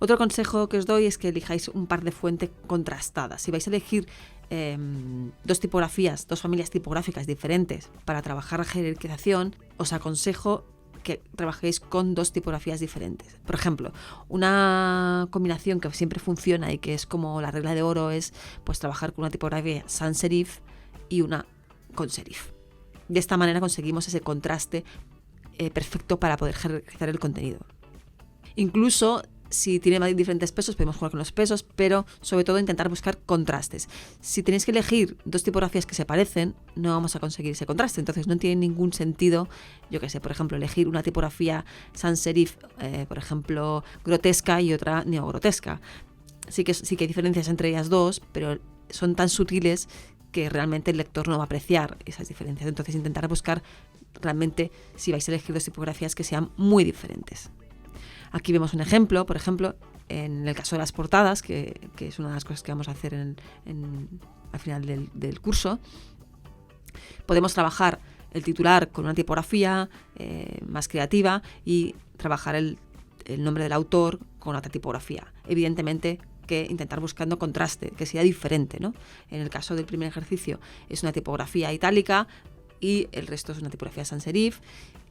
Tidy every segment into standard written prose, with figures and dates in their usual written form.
Otro consejo que os doy es que elijáis un par de fuentes contrastadas. Si vais a elegir dos familias tipográficas diferentes para trabajar la jerarquización, os aconsejo que trabajéis con dos tipografías diferentes. Por ejemplo, una combinación que siempre funciona y que es como la regla de oro es pues trabajar con una tipografía sans serif y una con serif. De esta manera conseguimos ese contraste perfecto para poder jerarquizar el contenido. Incluso si tiene diferentes pesos, podemos jugar con los pesos, pero sobre todo intentar buscar contrastes. Si tenéis que elegir dos tipografías que se parecen, no vamos a conseguir ese contraste. Entonces no tiene ningún sentido, por ejemplo, elegir una tipografía sans serif, por ejemplo, grotesca y otra neogrotesca. Sí que hay diferencias entre ellas dos, pero son tan sutiles que realmente el lector no va a apreciar esas diferencias. Entonces intentar buscar realmente, si vais a elegir dos tipografías, que sean muy diferentes. Aquí vemos un ejemplo, por ejemplo, en el caso de las portadas, que es una de las cosas que vamos a hacer al final del curso. Podemos trabajar el titular con una tipografía más creativa y trabajar el nombre del autor con otra tipografía. Evidentemente que intentar buscando contraste, que sea diferente, ¿no? En el caso del primer ejercicio es una tipografía itálica y el resto es una tipografía sans serif.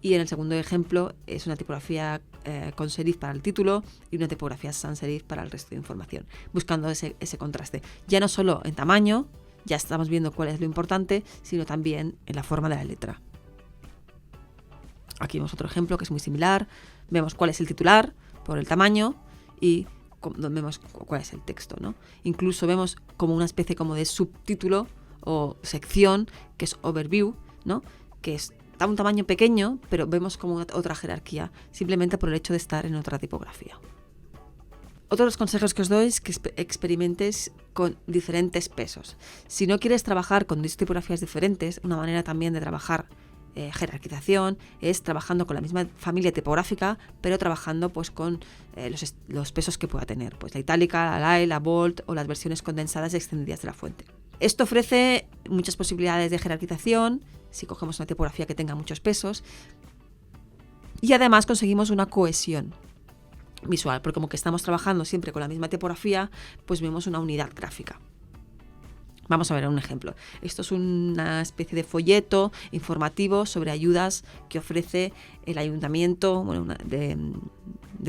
Y en el segundo ejemplo es una tipografía con serif para el título y una tipografía sans serif para el resto de información, buscando ese contraste. Ya no solo en tamaño, ya estamos viendo cuál es lo importante, sino también en la forma de la letra. Aquí vemos otro ejemplo que es muy similar. Vemos cuál es el titular por el tamaño y vemos cuál es el texto, ¿no? Incluso vemos como una especie como de subtítulo o sección que es overview, ¿no? Que es un tamaño pequeño, pero vemos como otra jerarquía, simplemente por el hecho de estar en otra tipografía. Otro de los consejos que os doy es que experimentes con diferentes pesos. Si no quieres trabajar con dos tipografías diferentes, una manera también de trabajar jerarquización es trabajando con la misma familia tipográfica, pero trabajando pues con los pesos que pueda tener, pues la itálica, la light, la bold o las versiones condensadas y extendidas de la fuente. Esto ofrece muchas posibilidades de jerarquización si cogemos una tipografía que tenga muchos pesos, y además conseguimos una cohesión visual, porque como que estamos trabajando siempre con la misma tipografía, pues vemos una unidad gráfica. Vamos a ver un ejemplo. Esto es una especie de folleto informativo sobre ayudas que ofrece el ayuntamiento de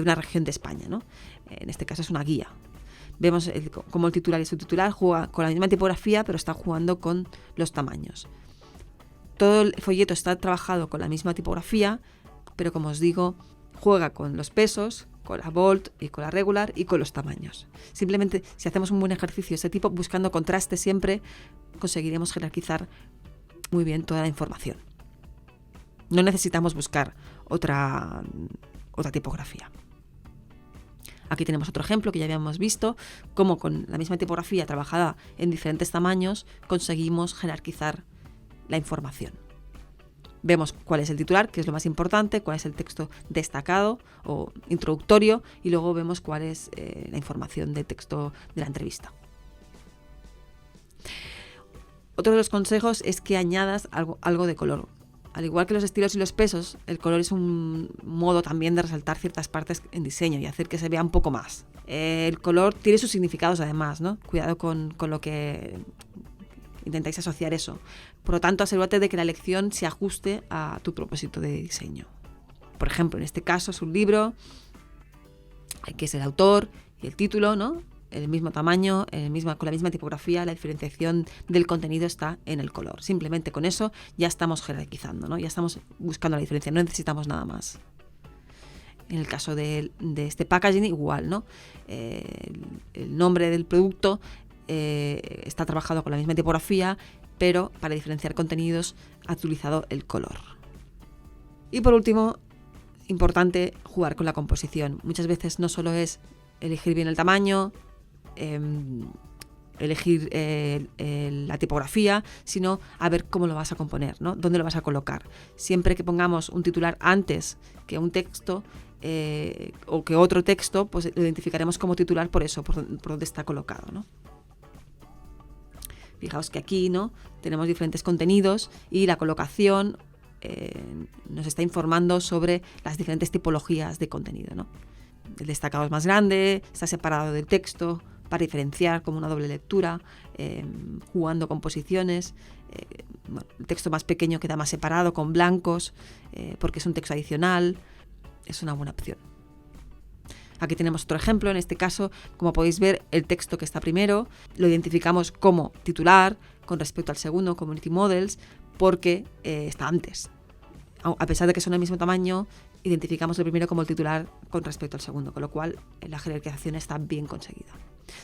una región de España, ¿no? En este caso es una guía. Vemos cómo el titular y el subtitular juegan con la misma tipografía, pero están jugando con los tamaños. Todo el folleto está trabajado con la misma tipografía, pero como os digo, juega con los pesos, con la bold y con la regular y con los tamaños. Simplemente, si hacemos un buen ejercicio de este tipo, buscando contraste siempre, conseguiremos jerarquizar muy bien toda la información. No necesitamos buscar otra tipografía. Aquí tenemos otro ejemplo que ya habíamos visto, cómo con la misma tipografía trabajada en diferentes tamaños conseguimos jerarquizar la información. Vemos cuál es el titular, que es lo más importante, cuál es el texto destacado o introductorio, y luego vemos cuál es la información del texto de la entrevista. Otro de los consejos es que añadas algo de color. Al igual que los estilos y los pesos, el color es un modo también de resaltar ciertas partes en diseño y hacer que se vea un poco más. El color tiene sus significados además, ¿no? Cuidado con lo que intentáis asociar eso. Por lo tanto, asegúrate de que la elección se ajuste a tu propósito de diseño. Por ejemplo, en este caso es un libro, que es el autor y el título, ¿no? El mismo tamaño, con la misma tipografía, la diferenciación del contenido está en el color. Simplemente con eso ya estamos jerarquizando, ¿no? Ya estamos buscando la diferencia, no necesitamos nada más. En el caso de este packaging, igual, ¿no? El nombre del producto está trabajado con la misma tipografía, pero para diferenciar contenidos ha utilizado el color. Y por último, importante jugar con la composición. Muchas veces no solo es elegir bien el tamaño, elegir la tipografía, sino a ver cómo lo vas a componer, ¿no? Dónde lo vas a colocar. Siempre que pongamos un titular antes que un texto o que otro texto, pues lo identificaremos como titular por eso, por dónde está colocado, ¿no? Fijaos que aquí, ¿no? Tenemos diferentes contenidos y la colocación nos está informando sobre las diferentes tipologías de contenido, ¿no? el destacado es más grande, está separado del texto para diferenciar, como una doble lectura, jugando con posiciones. El texto más pequeño queda más separado con blancos, porque es un texto adicional. Es una buena opción. Aquí tenemos otro ejemplo. En este caso, como podéis ver, el texto que está primero lo identificamos como titular con respecto al segundo, Community Models, porque está antes. A pesar de que son del mismo tamaño, identificamos el primero como el titular con respecto al segundo, con lo cual la jerarquización está bien conseguida.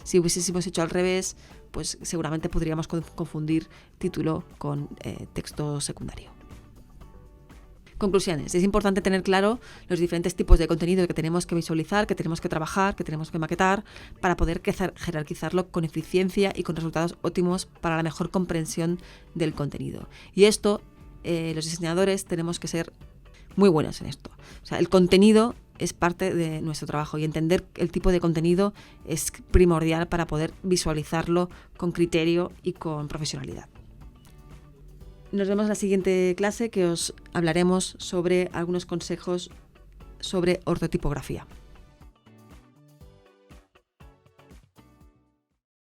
Si hubiésemos hecho al revés, pues seguramente podríamos confundir título con texto secundario. Conclusiones. Es importante tener claro los diferentes tipos de contenido que tenemos que visualizar, que tenemos que trabajar, que tenemos que maquetar para poder jerarquizarlo con eficiencia y con resultados óptimos para la mejor comprensión del contenido. Y esto, los diseñadores tenemos que ser muy buenos en esto. O sea, el contenido es parte de nuestro trabajo y entender el tipo de contenido es primordial para poder visualizarlo con criterio y con profesionalidad. Nos vemos en la siguiente clase, que os hablaremos sobre algunos consejos sobre ortotipografía.